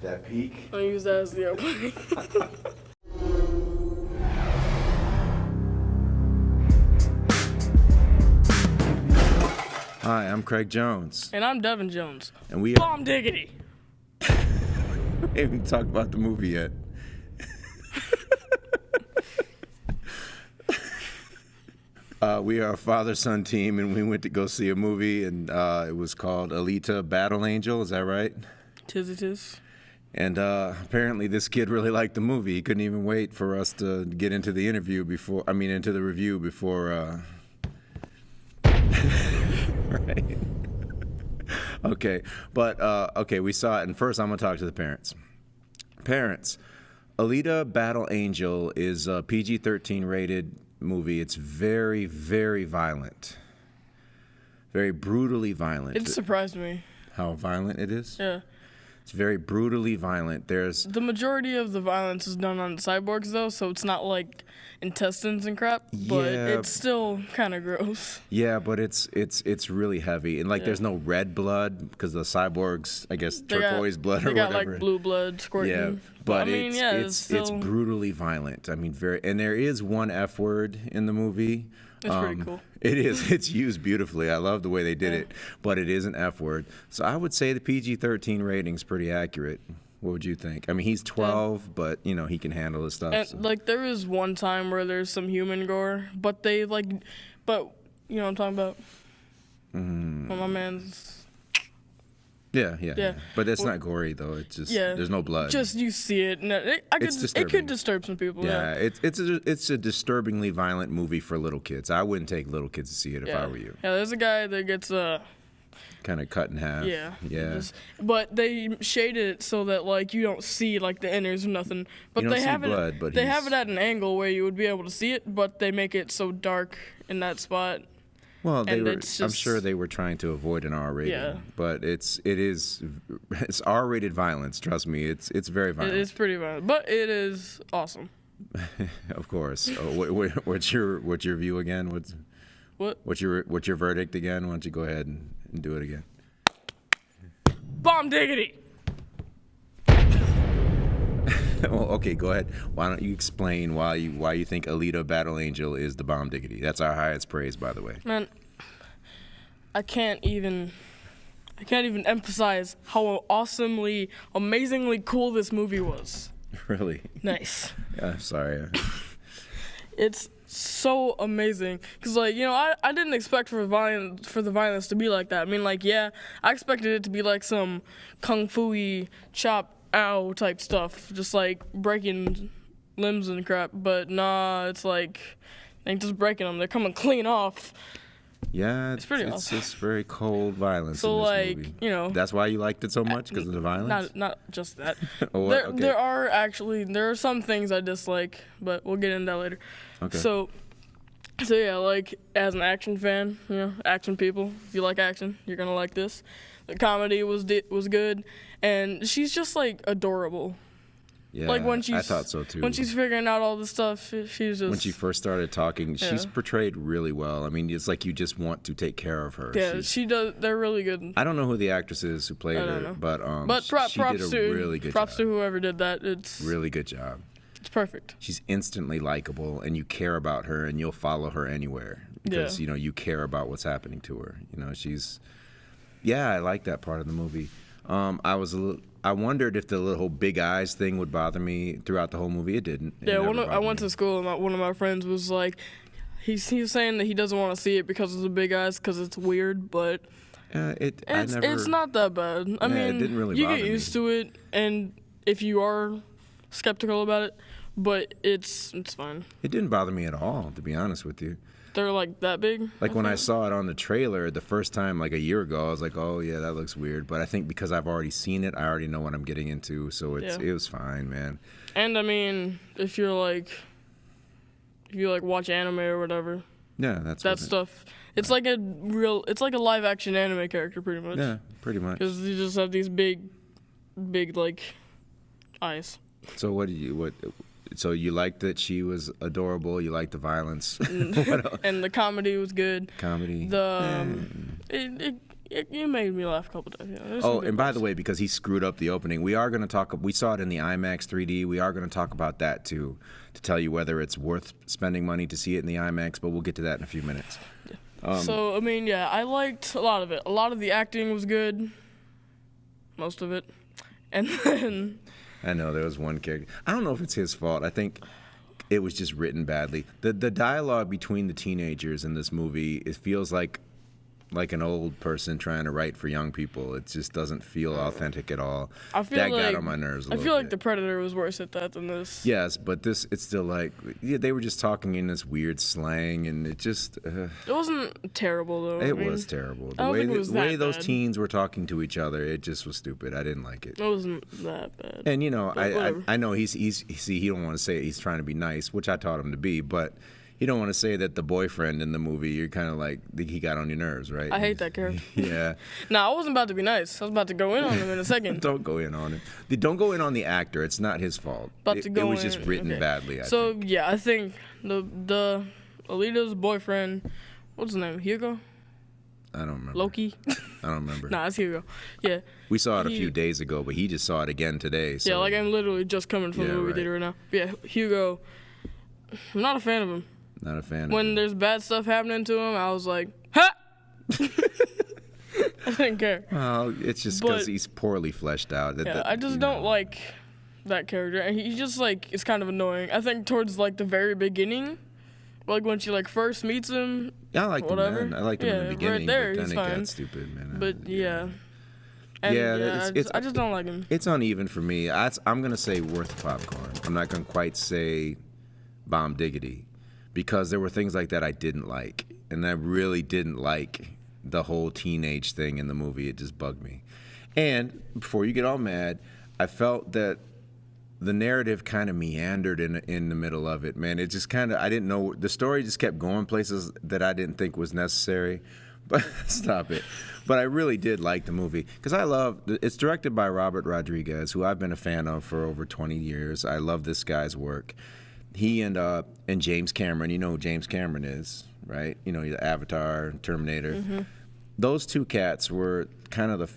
That peak? I'll use that as the opening. Hi, I'm Craig Jones. And I'm Devin Jones. And we Bomb diggity! We haven't even talked about the movie yet. We are a father-son team, and we went to go see a movie, and it was called Alita, Battle Angel. Is that right? Tis it is. And apparently this kid really liked the movie. He couldn't even wait for us to get into the into the review before... Right. Okay, but okay, we saw it, and first I'm gonna talk to the parents. Parents, Alita Battle Angel is a PG-13 rated movie. It's very, very violent, very brutally violent. It surprised me. How violent it is? Yeah. It's very brutally violent. There's the majority of the violence is done on cyborgs, though, so it's not like intestines and crap. But it's still kind of gross. Yeah, but it's really heavy, and there's no red blood because the cyborgs, I guess, turquoise blood or whatever. They got like blue blood squirting. Yeah, but it's brutally violent. I mean, and there is one F word in the movie. It's pretty cool. It is. It's used beautifully. I love the way they did it, but it is an F word. So I would say the PG-13 rating's pretty accurate. What would you think? I mean, he's 12, but he can handle his stuff. And so. There is one time where there's some human gore, but but you know what I'm talking about? Well, my man's. Yeah. But it's not gory though. It's just there's no blood. Just you see it, and it could disturb some people. Yeah, it's a disturbingly violent movie for little kids. I wouldn't take little kids to see it if I were you. Yeah, there's a guy that gets kind of cut in half. Yeah. But they shaded it so that you don't see the innards or nothing. But you don't see blood, but they have it at an angle where you would be able to see it, but they make it so dark in that spot. Well, I'm sure they were trying to avoid an R rating, but it's R-rated violence. Trust me, it's very violent. It's pretty violent, but it is awesome. Of course. What's your view again? What's your verdict again? Why don't you go ahead and do it again? Bomb diggity. Well, okay, go ahead. Why don't you explain why you think Alita Battle Angel is the bomb diggity? That's our highest praise, by the way. Man, I can't even emphasize how awesomely, amazingly cool this movie was. Really? Nice. Yeah, sorry. It's so amazing because I didn't expect for the violence to be like that. I mean, I expected it to be like some kung fu-y chop ow type stuff, just breaking limbs and crap, but nah, it's they ain't just breaking them, they're coming clean off. Yeah, it's pretty awesome. It's just very cold violence so in this movie. That's why you liked it so much, because of the violence? Not just that. Okay. There are some things I dislike, but we'll get into that later. Okay. So yeah, as an action fan, action people, if you like action, you're gonna like this. The comedy was good, and she's just adorable. Yeah, I thought so too. When she's figuring out all the stuff, she's just. When she first started talking, she's portrayed really well. I mean, it's like you just want to take care of her. Yeah, she does. They're really good. I don't know who the actress is who played her, but she did a really good job. Props to whoever did that. It's really good job. It's perfect. She's instantly likable, and you care about her, and you'll follow her anywhere because you care about what's happening to her. She's. Yeah, I like that part of the movie. I wondered if the little big eyes thing would bother me throughout the whole movie. It didn't. I went to school, and one of my friends was he was saying that he doesn't want to see it because of the big eyes, because it's weird, but it's not that bad. I mean, it didn't really you bother get used me. to it, and if you are skeptical about it, but it's fine. It didn't bother me at all, to be honest with you. They're that big? When I saw it on the trailer the first time, a year ago, I was like, oh, yeah, that looks weird. But I think because I've already seen it, I already know what I'm getting into, so it was fine, man. And, I mean, if you watch anime or whatever. Yeah, that stuff. It's like a live-action anime character, pretty much. Yeah, pretty much. Because you just have these big, eyes. So So you liked that she was adorable. You liked the violence, and the comedy was good. Comedy. It it made me laugh a couple times. Yeah, Oh, and by the way, because he screwed up the opening, we are going to talk. We saw it in the IMAX 3D. We are going to talk about that too, to tell you whether it's worth spending money to see it in the IMAX. But we'll get to that in a few minutes. So I mean, yeah, I liked a lot of it. A lot of the acting was good, most of it, and then I know there was one character. I don't know if it's his fault. I think it was just written badly. The dialogue between the teenagers in this movie, it feels like an old person trying to write for young people. It just doesn't feel authentic at all. I feel that like, got on my nerves a little I feel like bit. The Predator was worse at that than this. Yes, but this, it's still like, yeah, they were just talking in this weird slang, and it just... It wasn't terrible, though. It was terrible. The I don't way, think it was the way that those bad. teens were talking to each other, it just was stupid. I didn't like it. It wasn't that bad. And, you know, Whatever. I know he don't want to say it. He's trying to be nice, which I taught him to be, but you don't want to say that the boyfriend in the movie, you're kind of like, he got on your nerves, right? I hate that character. Yeah. Nah, I wasn't about to be nice. I was about to go in on him in a second. Don't go in on him. Don't go in on the actor. It's not his fault. About to It go was just in, written okay. badly, I So think. yeah, I think the Alita's boyfriend, what's his name? Hugo? I don't remember. Loki? I don't remember. Nah, it's Hugo. Yeah. We saw it a he- few days ago, but he just saw it again today. So. Yeah, like I'm literally just coming from Yeah, the movie right. theater right now. Yeah, Hugo. I'm not a fan of him. Not a fan of When him. there's bad stuff happening to him, I was like, ha! I didn't care. Well, it's just because But- he's poorly fleshed out. Yeah, I just don't like that character. And he just like is kind of annoying. I think towards like the very beginning, like when she like first meets him. Yeah, I liked whatever. him then. I liked him in Yeah, the right beginning, there, but then he's it fine. got stupid, man. But yeah. And Yeah, yeah, it's- I just don't like him. It's uneven for me. I'm going to say worth popcorn. I'm not going to quite say bomb diggity because there were things like that I didn't like. And I really didn't like the whole teenage thing in the movie. It just bugged me. And before you get all mad, I felt that the narrative kind of meandered in the middle of it, man. It just kind of, I didn't know, the story just kept going places that I didn't think was necessary. But stop it. But I really did like the movie because it's directed by Robert Rodriguez, who I've been a fan of for over 20 years. I love this guy's work. He and James Cameron, you know who James Cameron is, right? You know, the Avatar, Terminator. Mm-hmm. Those two cats were kind of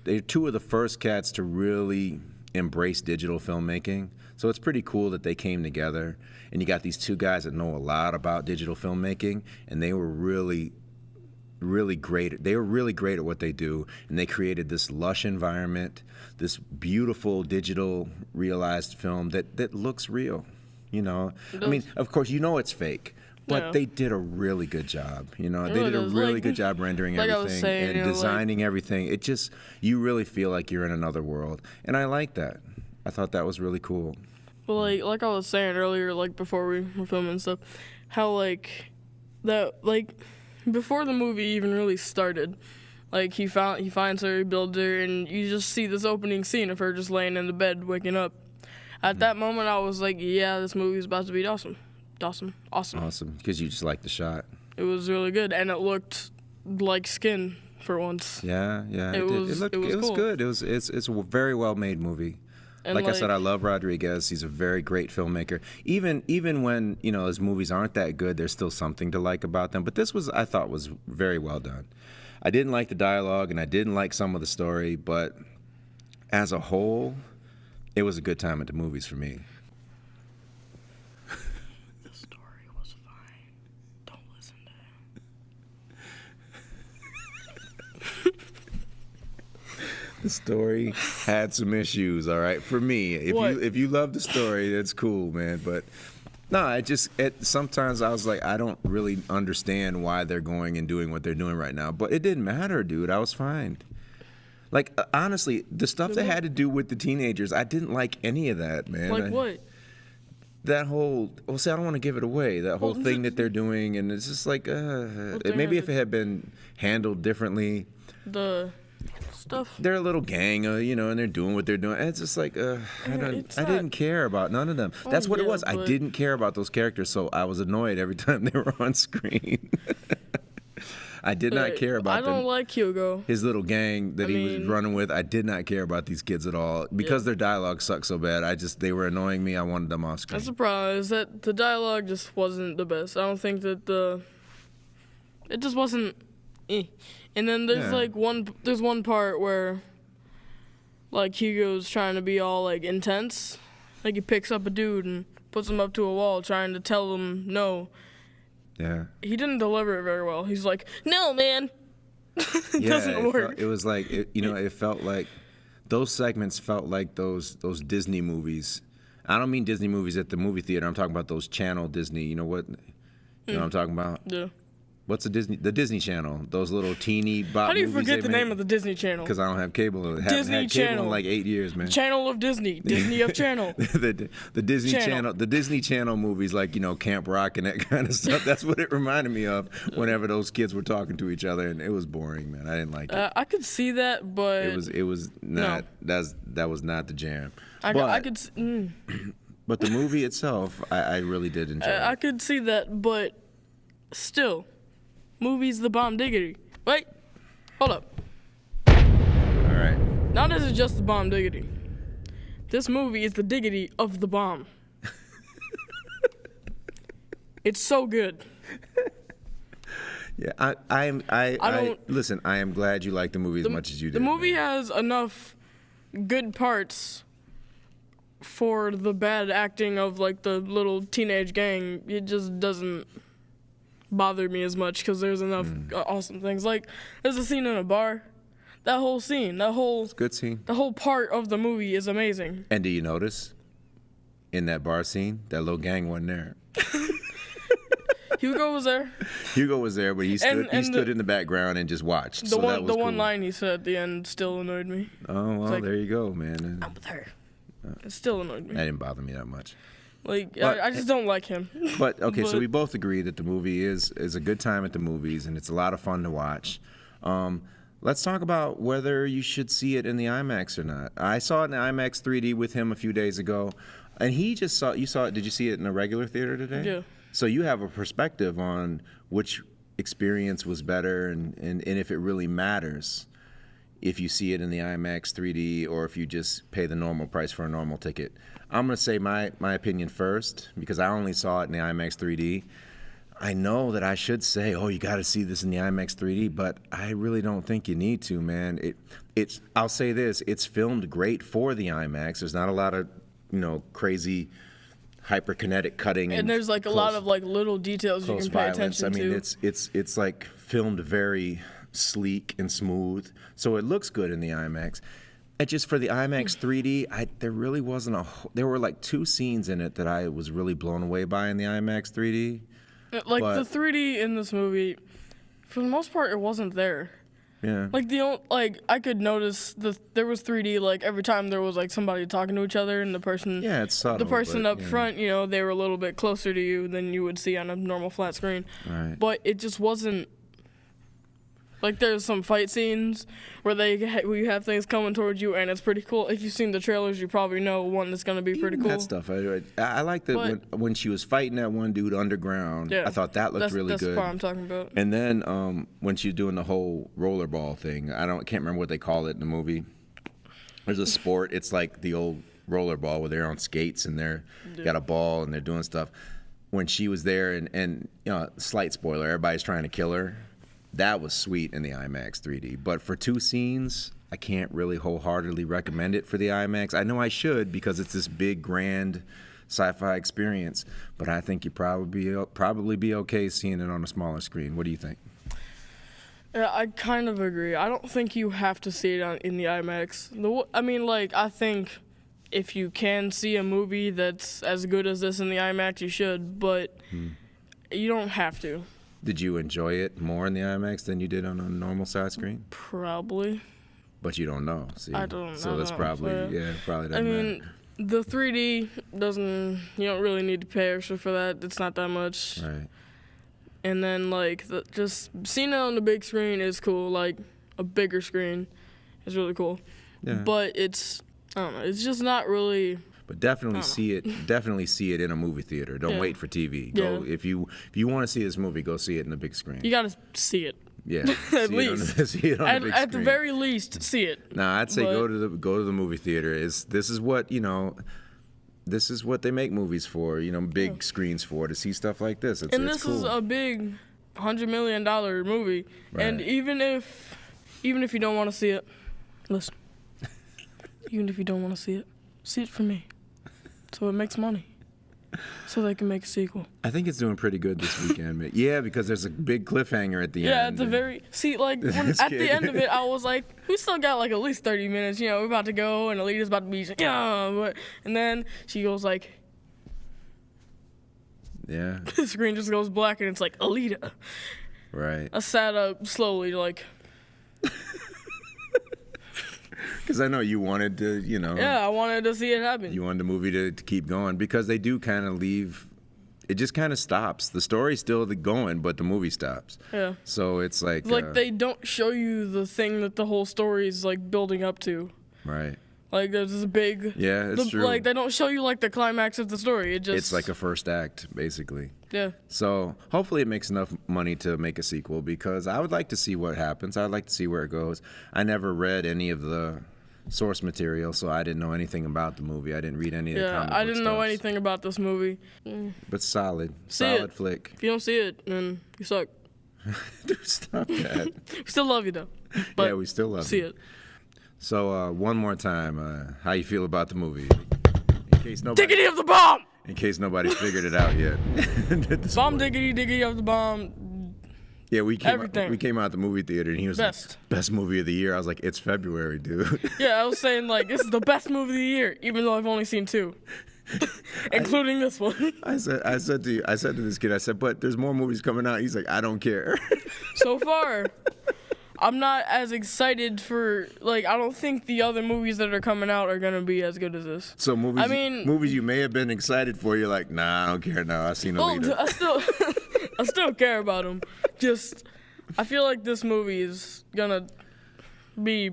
they're two of the first cats to really embrace digital filmmaking. So it's pretty cool that they came together. And you got these two guys that know a lot about digital filmmaking, and they were really great. They were really great at what they do, and they created this lush environment, this beautiful digital realized film that looks real. You know, I mean, of course, you know it's fake, but Yeah. they did a really good job. You know, It they really did a does. really Like- good job rendering like I was everything saying, and you know, like- designing everything. It just, you really feel like you're in another world, and I like that. I thought that was really cool. But like I was saying earlier, like before we were filming and stuff, how like that like before the movie even really started, like he finds her, he builds her, and you just see this opening scene of her just laying in the bed, waking up. At that moment, I was like, yeah, this movie is about to be awesome. Awesome, because you just like the shot. It was really good, and it looked like skin for once. Yeah, It did. was- It it was was cool. good. It's a very well made movie. And Like I said, I love Rodriguez. He's a very great filmmaker. Even when his movies aren't that good, there's still something to like about them. But this I thought was very well done. I didn't like the dialogue and I didn't like some of the story, but as a whole, it was a good time at the movies for me. the story was fine. Don't listen to him. The story had some issues, all right, for me. If you love the story, that's cool, man. But no, sometimes I was like, I don't really understand why they're going and doing what they're doing right now. But it didn't matter, dude. I was fine. Like honestly, the stuff that had to do with the teenagers, I didn't like any of that, man. Like what? That whole, I don't want to give it away. That whole Well, thing that they're doing, and it's just like, thing maybe had if it had been handled differently. The stuff. They're a little gang, and they're doing what they're doing. And it's just like, I didn't care about none of them. That's what it yeah, was. I but- didn't care about those characters, so I was annoyed every time they were on screen. I did not care about I don't them. like Hugo. His little gang that I he was mean- running with, I did not care about these kids at all because their dialogue sucked so bad. They were annoying me. I wanted them off screen. That's the problem, is that the dialogue just wasn't the best. I don't think that it just wasn't And then there's Yeah. there's one part where like Hugo's trying to be all like intense. Like he picks up a dude and puts him up to a wall trying to tell him no. Yeah. He didn't deliver it very well. He's like, "No, man." It Yeah, doesn't work. it was like it felt like those segments felt like those Disney movies. I don't mean Disney movies at the movie theater. I'm talking about those channel Disney. You know what? You know what I'm talking about? Yeah. What's the Disney Channel? Those little teeny bop How do you movies forget they the name of the Disney Channel? Because I don't have cable. I haven't Disney had cable Channel. in like 8 years, man. Channel of Disney. Disney of Channel. the Disney Channel. The Disney Channel movies, like Camp Rock and that kind of stuff. That's what it reminded me of whenever those kids were talking to each other, and it was boring, man. I didn't like it. I could see that, but It was not. That was not the jam. I could. But the movie itself, I really did enjoy. I could see that, but still, movie's the bomb diggity. Wait, hold up. All right. Not is it just the bomb diggity. This movie is the diggity of the bomb. It's so good. Yeah, listen. I am glad you like the movie as much as you did. The movie man. has enough good parts for the bad acting of like the little teenage gang. It just doesn't bother me as much because there's enough awesome things. Like there's a scene in a bar. That whole scene, Good scene. the whole part of the movie is amazing. And do you notice in that bar scene that little gang wasn't there? Hugo was there. Hugo was there, but he stood in the background and just watched. The so that one was one cool. line he said at the end still annoyed me. Oh well, like, there you go, man. I'm with her. It still annoyed me. That didn't bother me that much. Like But- I just don't like him. But okay, so But- we both agree that the movie is a good time at the movies and it's a lot of fun to watch. Let's talk about whether you should see it in the IMAX or not. I saw it in the IMAX 3D with him a few days ago, and he just saw. You saw it? Did you see it in a regular theater today? Yeah. So you have a perspective on which experience was better and if it really matters if you see it in the IMAX 3D or if you just pay the normal price for a normal ticket. I'm going to say my opinion first because I only saw it in the IMAX 3D. I know that I should say, oh, you got to see this in the IMAX 3D, but I really don't think you need to, man. I'll say this, it's filmed great for the IMAX. There's not a lot of, crazy hyperkinetic cutting And there's like a lot of like little details you close can pay violence. attention I mean, to. it's like filmed very sleek and smooth, so it looks good in the IMAX. And just for the IMAX 3D, there really wasn't there were like 2 scenes in it that I was really blown away by in the IMAX 3D. Like but- the 3D in this movie, for the most part, it wasn't there. Yeah. Like I could notice there was 3D like every time there was like somebody talking to each other and the person Yeah, it's subtle. the person but, up yeah. front, they were a little bit closer to you than you would see on a normal flat screen. Right. But it just wasn't like there's some fight scenes where where you have things coming towards you and it's pretty cool. If you've seen the trailers, you probably know one that's gonna be pretty cool. That stuff. I like that when she was fighting that one dude underground. Yeah, I thought that looked really that's good. the part I'm talking about. And then when she's doing the whole rollerball thing, can't remember what they call it in the movie. There's a sport. It's like the old rollerball where they're on skates and they're got a ball and they're doing stuff. When she was there and slight spoiler, everybody's trying to kill her. That was sweet in the IMAX 3D. But for 2 scenes, I can't really wholeheartedly recommend it for the IMAX. I know I should because it's this big, grand sci-fi experience. But I think you'd probably be okay seeing it on a smaller screen. What do you think? Yeah, I kind of agree. I don't think you have to see it in the IMAX. I think if you can see a movie that's as good as this in the IMAX, you should. But you don't have to. Did you enjoy it more in the IMAX than you did on a normal size screen? Probably. But you don't know. See? I don't know. So that's probably probably doesn't matter. The 3D you don't really need to pay extra for that. It's not that much. Right. And then just seeing it on the big screen is cool. Like a bigger screen is really cool. Yeah. But I don't know. It's just not really. But definitely see it. Definitely see it in a movie theater. Don't wait for TV. Go if you want to see this movie, go see it in the big screen. You gotta see it. Yeah, At least. See it on the big At the screen. very least, see it. Nah, I'd say But- go to the movie theater. This is what This is what they make movies for. Big screens for to see stuff like this. And it's this cool. is a big $100 million movie, Right. and even if you don't want to see it, listen. Even if you don't want to see it for me, so it makes money, so they can make a sequel. I think it's doing pretty good this weekend, man. Yeah, because there's a big cliffhanger at the end. Yeah, at the very like when, at the end of it, I was like, we still got like at least 30 minutes. You know, we're about to go, and Alita's about to be, and then she goes like, yeah, the screen just goes black, and it's like Alita. right. I sat up slowly, like, Because I know you wanted to, yeah, I wanted to see it happen. you wanted the movie to keep going because they do kind of leave. It just kind of stops. The story's still going, but the movie stops. Yeah. So it's like, They don't show you the thing that the whole story is like building up to. right. Like there's this big. Yeah, it's true. Like they don't show you like the climax of the story. It's like a first act, basically. Yeah. So hopefully it makes enough money to make a sequel because I would like to see what happens. I'd like to see where it goes. I never read any of the source material, so I didn't know anything about the movie. I didn't read any of the comic book I didn't know stuff. anything about this movie. But solid See it. solid flick. If you don't see it, then you suck. Dude, stop that. We still love you though. But Yeah, we still love see you. it. So one more time, how you feel about the movie? In case nobody, Diggity of the bomb! in case nobody's figured it out yet. This Bomb morning. diggity of the bomb. Yeah, we came everything. we came out the movie theater and he was Best. like, best movie of the year. I was like, it's February, dude. Yeah, I was saying like this is the best movie of the year, even though I've only seen 2. Including this one. I said to this kid, I said, but there's more movies coming out. He's like, I don't care. So far, I'm not as excited for like I don't think the other movies that are coming out are gonna be as good as this. So movies, I mean- movies you may have been excited for, you're like, nah, I don't care now. I've seen Well, Alita. I still care about them. Just I feel like this movie is gonna be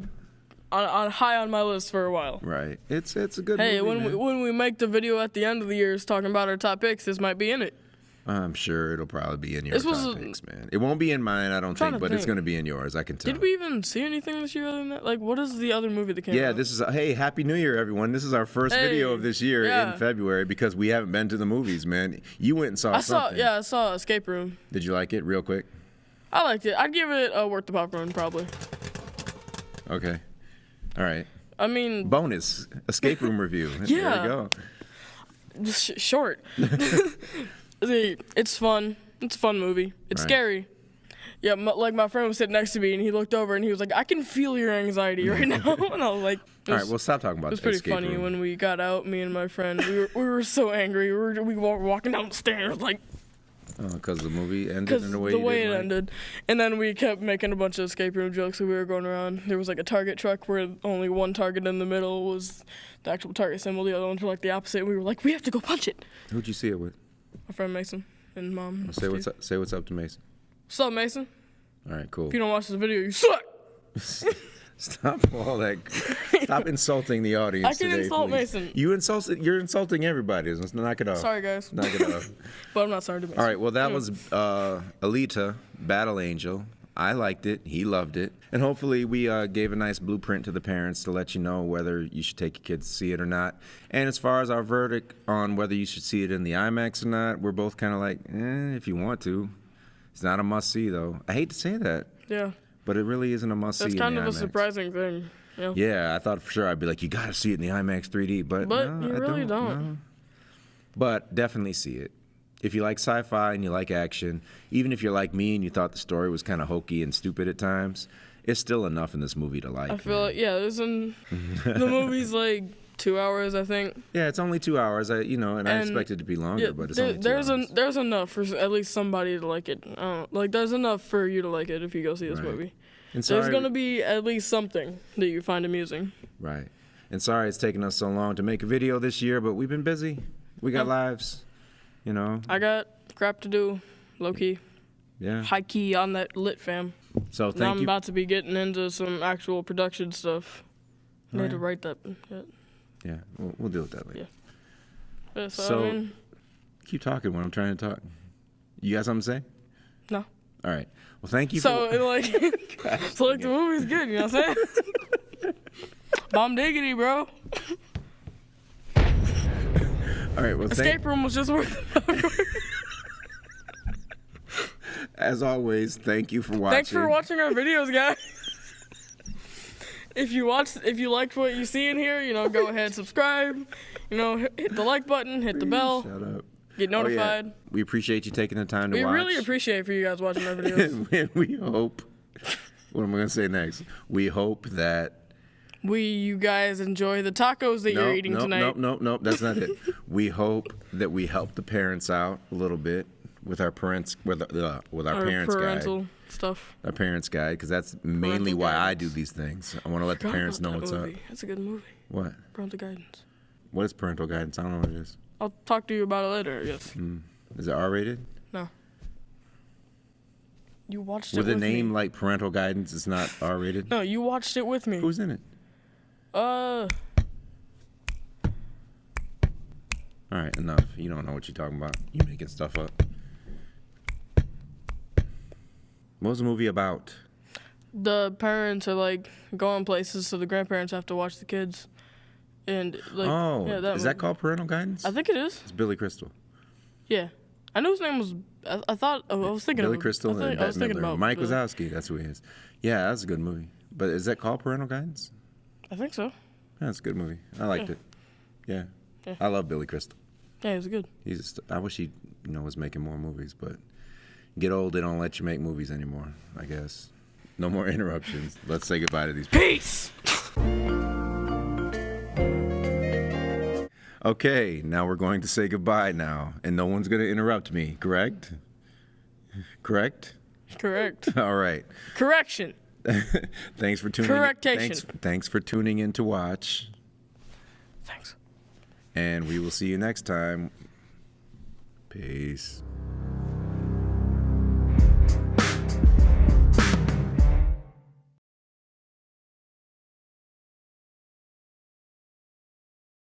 on high on my list for a while. Right. It's a good Hey, movie, man. when we make the video at the end of the year talking about our top picks, this might be in it. I'm sure it'll probably be in your This was top a- picks, man. It won't be in mine, I don't trying think, to but it's think. going to be in yours. I can tell. Did we even see anything this year other than that? Like, what is the other movie that came Yeah, out? this is hey, Happy New Year, everyone. This is our first Hey, video of this year yeah. in February because we haven't been to the movies, man. You went and saw I saw something. I saw Escape Room. Did you like it real quick? I liked it. I'd give it a worth the popcorn probably. Okay. All right. I mean, Bonus escape room review. Yeah. There we go. just short. It's fun. It's a fun movie. It's Right. scary. Yeah, like my friend was sitting next to me and he looked over and he was like, "I can feel your anxiety right now." And I was like, All right, well, stop talking about it was the pretty escape funny room. when we got out. Me and my friend, we were so angry. We were walking down the stairs like Because the movie ended because in the a way you way didn't it like? ended. And then we kept making a bunch of escape room jokes. So we were going around. There was like a target truck where only one target in the middle was the actual target symbol. The other ones were like the opposite. And we were like, we have to go punch it. Who'd you see it with? My friend Mason and mom. and Say what's Steve. up. Say what's up to Mason. What's up, Mason? All right, cool. If you don't watch this video, you suck. Stop all that. Stop insulting the audience I can today, insult please. Mason. You're insulting everybody. Let's knock it off. Sorry, guys. Knock it off. But I'm not sorry to Mason. All right. Well, that was Alita, Battle Angel. I liked it. He loved it. And hopefully we gave a nice blueprint to the parents to let you know whether you should take your kids to see it or not. And as far as our verdict on whether you should see it in the IMAX or not, we're both kind of like, if you want to. It's not a must-see, though. I hate to say that, Yeah. but it really isn't a must-see That's in kind the of a IMAX. surprising thing. Yeah. Yeah, I thought for sure I'd be like, you got to see it in the IMAX 3D, but But no, you I really don't. no. But definitely see it. If you like sci-fi and you like action, even if you're like me and you thought the story was kind of hokey and stupid at times, it's still enough in this movie to like. I feel like, yeah, the movie's like 2 hours, I think. Yeah, it's only 2 hours. I And expected it to be longer, Yeah, but it's only 2 hours. there's enough for at least somebody to like it. Like there's enough for you to like it if you go see this Right. movie. And There's sorry- gonna be at least something that you find amusing. Right. And sorry it's taken us so long to make a video this year, but we've been busy. We got Yeah. lives, you know. I got crap to do, low key, Yeah. high key on that lit fam. So Now thank I'm you. about to be getting into some actual production stuff. I need to write that. Yeah, we'll deal with that later. Yeah, so, So- I mean, Keep talking when I'm trying to talk. You got something to say? no. All right. Well, thank you So for... like, so like the movie's good. You know what I'm saying? Bomb diggity, bro. All right. Well, Escape room was just worth it. As always, thank you for watching. Thanks for watching our videos, guys. If you liked what you see in here, go ahead, subscribe. Hit the like button, hit the bell. Shut up. Get notified. Oh, yeah. We appreciate you taking the time to watch. We really appreciate for you guys watching our videos. We hope. What am I going to say next? We hope that. You guys enjoy the tacos that you're eating tonight. Nope. That's not it. We hope that we help the parents out a little bit with our parents, with our parents parental guide. Stuff. Our parents guide, because that's mainly why I do these things. I want to let the parents know what's up. That's a good movie. What? Parental guidance. What is parental guidance? I don't know what it is. I'll talk to you about it later. Yes. Is it R-rated? No. You watched it with with a name me. like parental guidance, it's not R-rated. No, you watched it with me. Who's in it? All right, enough. You don't know what you're talking about. You're making stuff up. What was the movie about? The parents are going places, so the grandparents have to watch the kids. And is that called parental guidance? I think it is. It's Billy Crystal. Yeah, I knew his name was. I was thinking Billy of Crystal and I was Bette thinking Midler. about Mike Billy. Wazowski. That's who he is. Yeah, that's a good movie. But is that called parental guidance? I think so. Yeah, that's a good movie. I liked it. Yeah. Yeah. I love Billy Crystal. Yeah, it was good. I wish he was making more movies, but get old, they don't let you make movies anymore, I guess. No more interruptions. Let's say goodbye to these people. Peace. Okay, now we're going to say goodbye now, and no one's going to interrupt me, correct? Correct? Correct. All right. Correction. Thanks for tuning Correctation. Thanks for tuning in to watch. Thanks. And we will see you next time. Peace.